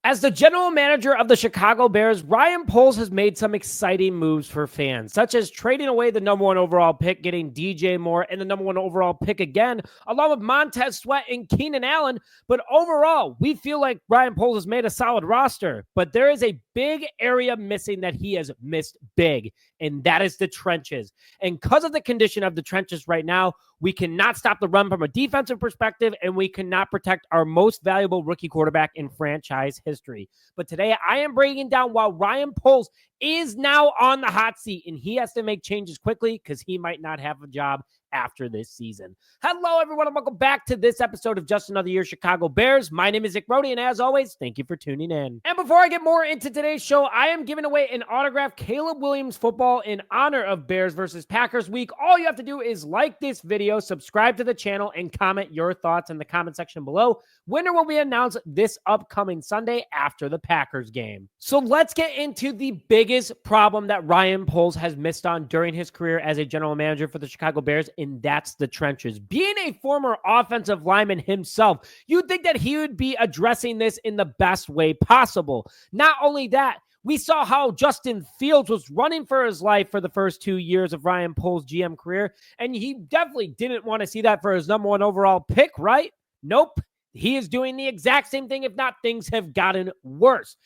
As the general manager of the Chicago Bears, Ryan Poles has made some exciting moves for fans, such as trading away the number one overall pick, getting DJ Moore and the number one overall pick again, along with Montez Sweat and Keenan Allen. But overall, we feel like Ryan Poles has made a solid roster, but there is a big area missing that he has missed big, and that is the trenches. And because of the condition of the trenches right now, we cannot stop the run from a defensive perspective, and we cannot protect our most valuable rookie quarterback in franchise history. But today, I am breaking down why Ryan Poles is now on the hot seat, and he has to make changes quickly because he might not have a job after this season. Hello, everyone, and welcome back to this episode of Just Another Year Chicago Bears. My name is Nick Brody, and as always, thank you for tuning in. And before I get more into today's show, I am giving away an autographed Caleb Williams football in honor of Bears versus Packers week. All you have to do is like this video, subscribe to the channel, and comment your thoughts in the comment section below. Winner will be announced this upcoming Sunday after the Packers game. So let's get into the biggest problem that Ryan Poles has missed on during his career as a general manager for the Chicago Bears, and that's the trenches. Being a former offensive lineman himself, you'd think that he would be addressing this in the best way possible. Not only that, we saw how Justin Fields was running for his life for the first 2 years of Ryan Poles' GM career, and he definitely didn't want to see that for his number one overall pick, right? Nope. He is doing the exact same thing. If not, things have gotten worse.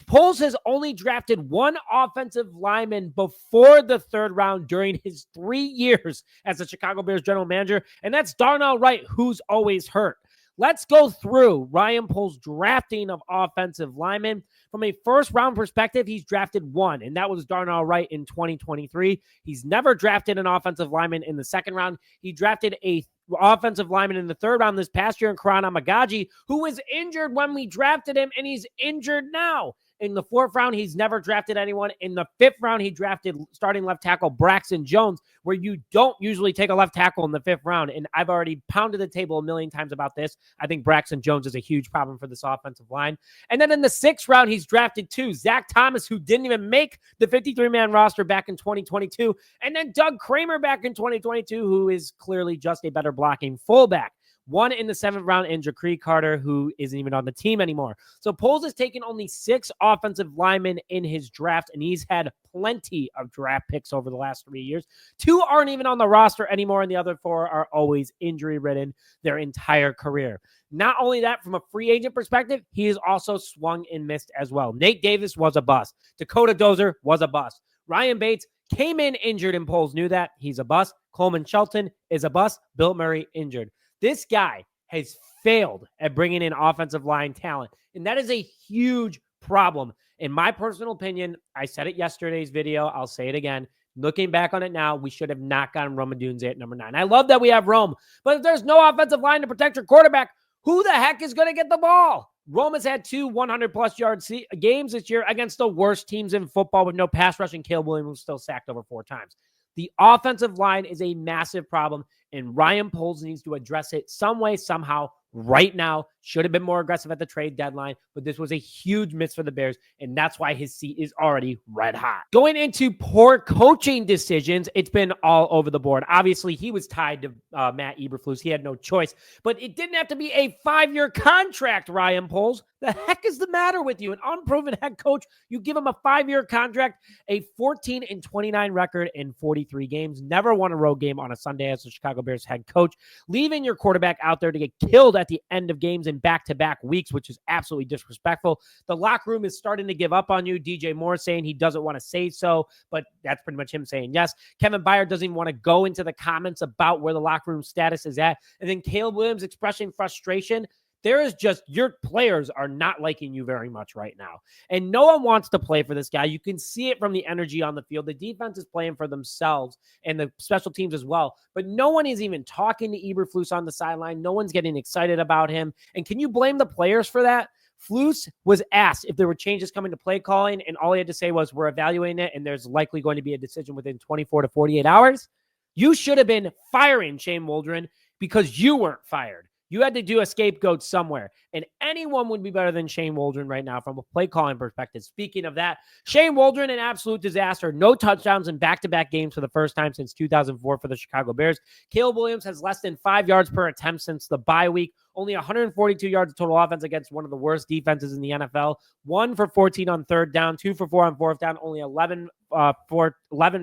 Poles has only drafted one offensive lineman before the third round during his 3 years as the Chicago Bears general manager, and that's Darnell Wright, who's always hurt. Let's go through Ryan Poles' drafting of offensive linemen. From a first-round perspective, he's drafted one, and that was Darnell Wright in 2023. He's never drafted an offensive lineman in the second round. He drafted a offensive lineman in the third round this past year in Karan Amagaji, who was injured when we drafted him, and he's injured now. In the fourth round, he's never drafted anyone. In the fifth round, he drafted starting left tackle Braxton Jones, where you don't usually take a left tackle in the fifth round. And I've already pounded the table a million times about this. I think Braxton Jones is a huge problem for this offensive line. And then in the sixth round, he's drafted two. Zach Thomas, who didn't even make the 53-man roster back in 2022. And then Doug Kramer back in 2022, who is clearly just a better blocking fullback. One in the seventh round in Ja'Cree Carter, who isn't even on the team anymore. So Poles has taken only 6 offensive linemen in his draft, and he's had plenty of draft picks over the last 3 years. 2 aren't even on the roster anymore, and the other 4 are always injury-ridden their entire career. Not only that, from a free agent perspective, he has also swung and missed as well. Nate Davis was a bust. Dakota Dozer was a bust. Ryan Bates came in injured, and Poles knew that. He's a bust. Coleman Shelton is a bust. Bill Murray injured. This guy has failed at bringing in offensive line talent, and that is a huge problem. In my personal opinion, I said it yesterday's video. I'll say it again. Looking back on it now, we should have not gotten Rome Odunze at number 9. I love that we have Rome, but if there's no offensive line to protect your quarterback, who the heck is going to get the ball? Rome has had 2 100-plus yard games this year against the worst teams in football with no pass rush, and Caleb Williams was still sacked over 4 times. The offensive line is a massive problem, and Ryan Poles needs to address it some way, somehow, right now. Should have been more aggressive at the trade deadline, but this was a huge miss for the Bears, and that's why his seat is already red hot. Going into poor coaching decisions, it's been all over the board. Obviously, he was tied to Matt Eberflus. He had no choice, but it didn't have to be a 5-year contract, Ryan Poles. The heck is the matter with you? An unproven head coach, you give him a 5-year contract, a 14-29 record in 43 games, never won a road game on a Sunday as the Chicago Bears head coach, leaving your quarterback out there to get killed at the end of games in back-to-back weeks, which is absolutely disrespectful. The locker room is starting to give up on you. DJ Moore saying he doesn't want to say so, but that's pretty much him saying yes. Kevin Byard doesn't even want to go into the comments about where the locker room status is at. And then Caleb Williams expressing frustration. There is just, your players are not liking you very much right now. And no one wants to play for this guy. You can see it from the energy on the field. The defense is playing for themselves and the special teams as well. But no one is even talking to Eberflus on the sideline. No one's getting excited about him. And can you blame the players for that? Flus was asked if there were changes coming to play calling, and all he had to say was, we're evaluating it, and there's likely going to be a decision within 24 to 48 hours. You should have been firing Shane Waldron because you weren't fired. You had to do a scapegoat somewhere, and anyone would be better than Shane Waldron right now from a play calling perspective. Speaking of that, Shane Waldron, an absolute disaster. No touchdowns in back-to-back games for the first time since 2004 for the Chicago Bears. Caleb Williams has less than 5 yards per attempt since the bye week. Only 142 yards of total offense against one of the worst defenses in the NFL. 1 for 14 on third down, 2 for 4 on fourth down, only 11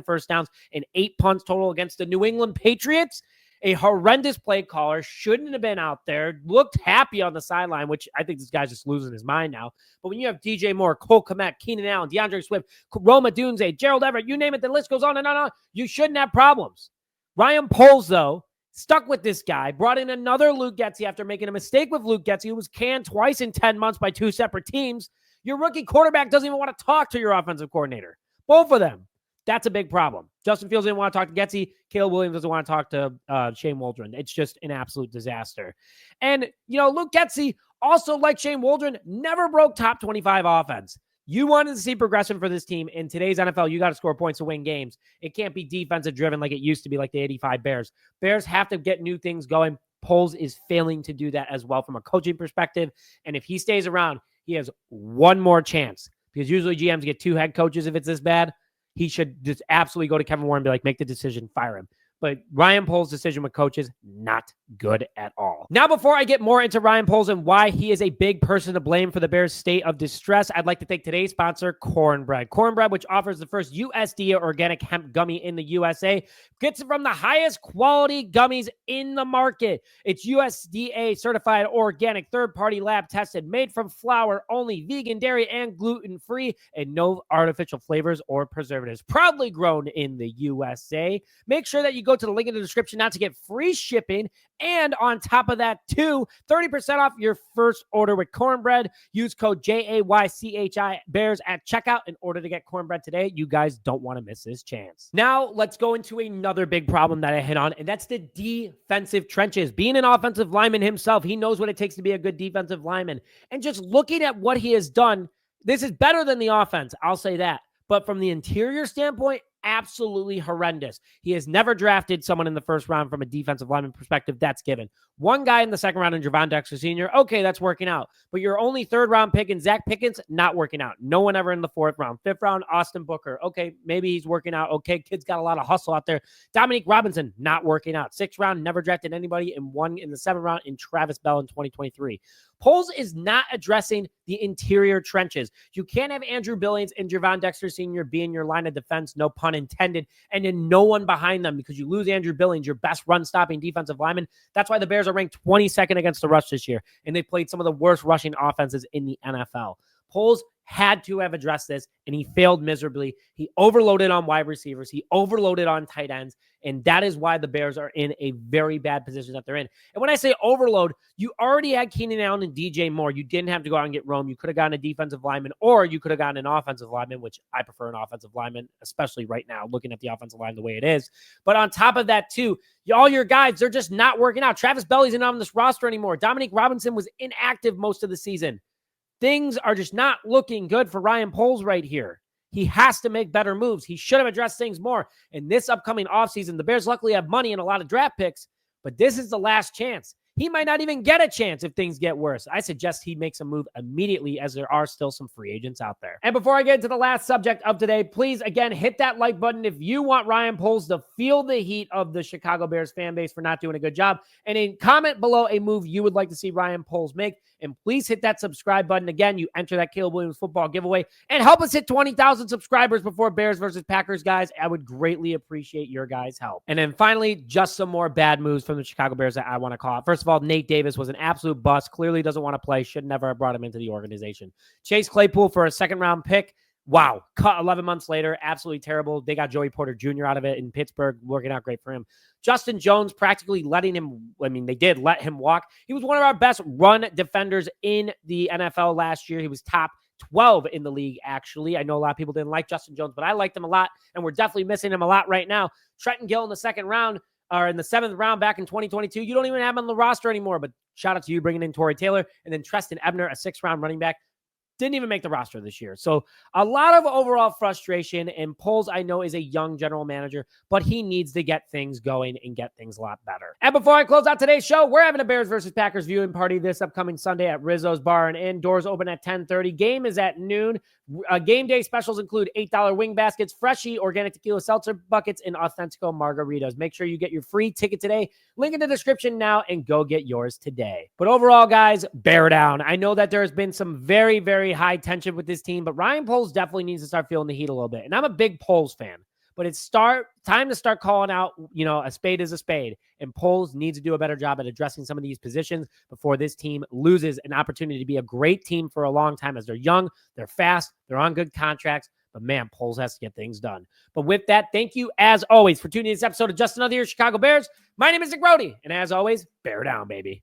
first downs, and 8 punts total against the New England Patriots. A horrendous play caller, shouldn't have been out there, looked happy on the sideline, which I think this guy's just losing his mind now. But when you have DJ Moore, Cole Kmet, Keenan Allen, DeAndre Swift, Roma Dunze, Gerald Everett, you name it, the list goes on and on and on. You shouldn't have problems. Ryan Poles, though, stuck with this guy, brought in another Luke Getsy after making a mistake with Luke Getsy, who was canned twice in 10 months by 2 separate teams. Your rookie quarterback doesn't even want to talk to your offensive coordinator. Both of them. That's a big problem. Justin Fields didn't want to talk to Getsy. Caleb Williams doesn't want to talk to Shane Waldron. It's just an absolute disaster. And, Luke Getsy, also like Shane Waldron, never broke top 25 offense. You wanted to see progression for this team. In today's NFL, you got to score points to win games. It can't be defensive driven like it used to be, like the 85 Bears. Bears have to get new things going. Poles is failing to do that as well from a coaching perspective. And if he stays around, he has one more chance, because usually GMs get 2 head coaches if it's this bad. He should just absolutely go to Kevin Warren and be like, make the decision, fire him. But Ryan Poles' decision with coaches, not good at all. Now, before I get more into Ryan Poles and why he is a big person to blame for the Bears' state of distress, I'd like to thank today's sponsor, Cornbread. Cornbread, which offers the first USDA organic hemp gummy in the USA, gets it from the highest quality gummies in the market. It's USDA certified organic, third-party lab tested, made from flour only, vegan, dairy, and gluten-free, and no artificial flavors or preservatives. Proudly grown in the USA. Make sure that you go to the link in the description now to get free shipping. And on top of that, too, 30% off your first order with Cornbread. Use code JAYCHI Bears at checkout in order to get Cornbread today. You guys don't want to miss this chance. Now, let's go into another big problem that I hit on, and that's the defensive trenches. Being an offensive lineman himself, he knows what it takes to be a good defensive lineman. And just looking at what he has done, this is better than the offense. I'll say that. But from the interior standpoint, absolutely horrendous. He has never drafted someone in the first round from a defensive lineman perspective. That's given. One guy in the second round in Javon Dexter Sr., okay, that's working out. But your only third round pick in Zach Pickens, not working out. No one ever in the fourth round. Fifth round, Austin Booker. Okay, maybe he's working out. Okay, kid's got a lot of hustle out there. Dominique Robinson, not working out. Sixth round, never drafted anybody, and one in the seventh round in Travis Bell in 2023. Poles is not addressing the interior trenches. You can't have Andrew Billings and Javon Dexter Sr. be in your line of defense, no pun intended, and then no one behind them, because you lose Andrew Billings, your best run-stopping defensive lineman. That's why the Bears are ranked 22nd against the rush this year, and they played some of the worst rushing offenses in the NFL. Poles had to have addressed this, and he failed miserably. He overloaded on wide receivers. He overloaded on tight ends, and that is why the Bears are in a very bad position that they're in. And when I say overload, you already had Keenan Allen and DJ Moore. You didn't have to go out and get Rome. You could have gotten a defensive lineman, or you could have gotten an offensive lineman, which I prefer an offensive lineman, especially right now, looking at the offensive line the way it is. But on top of that, too, all your guys, they're just not working out. Travis Belley's not on this roster anymore. Dominique Robinson was inactive most of the season. Things are just not looking good for Ryan Poles right here. He has to make better moves. He should have addressed things more. In this upcoming offseason, the Bears luckily have money and a lot of draft picks, but this is the last chance. He might not even get a chance if things get worse. I suggest he makes a move immediately, as there are still some free agents out there. And before I get into the last subject of today, please, again, hit that like button if you want Ryan Poles to feel the heat of the Chicago Bears fan base for not doing a good job. And then comment below a move you would like to see Ryan Poles make. And please hit that subscribe button. Again, you enter that Caleb Williams football giveaway and help us hit 20,000 subscribers before Bears versus Packers, guys. I would greatly appreciate your guys' help. And then finally, just some more bad moves from the Chicago Bears that I want to call out. First of all, Nate Davis was an absolute bust. Clearly doesn't want to play. Should never have brought him into the organization. Chase Claypool for a second-round pick. Wow. Cut 11 months later. Absolutely terrible. They got Joey Porter Jr. out of it in Pittsburgh. Working out great for him. Justin Jones practically letting him, they did let him walk. He was one of our best run defenders in the NFL last year. He was top 12 in the league, actually. I know a lot of people didn't like Justin Jones, but I liked him a lot, and we're definitely missing him a lot right now. Trenton Gill in the second round, or in the seventh round back in 2022. You don't even have him on the roster anymore, but shout out to you bringing in Torrey Taylor. And then Treston Ebner, a sixth-round running back. didn't even make the roster this year. So a lot of overall frustration, and Poles, I know, is a young general manager, but he needs to get things going and get things a lot better. And before I close out today's show, we're having a Bears versus Packers viewing party this upcoming Sunday at Rizzo's Bar and Inn. Doors open at 10:30. Game is at noon. Game day specials include $8 wing baskets, Freshie organic tequila seltzer buckets, and Authentico margaritas. Make sure you get your free ticket today. Link in the description now and go get yours today. But overall, guys, bear down. I know that there has been some very, very high tension with this team, but Ryan Poles definitely needs to start feeling the heat a little bit. And I'm a big Poles fan, but it's time to start calling out, a spade is a spade. And Poles needs to do a better job at addressing some of these positions before this team loses an opportunity to be a great team for a long time, as they're young, they're fast, they're on good contracts. But man, Poles has to get things done. But with that, thank you as always for tuning in to this episode of Just Another Year Chicago Bears. My name is Nick Brody, and as always, bear down, baby.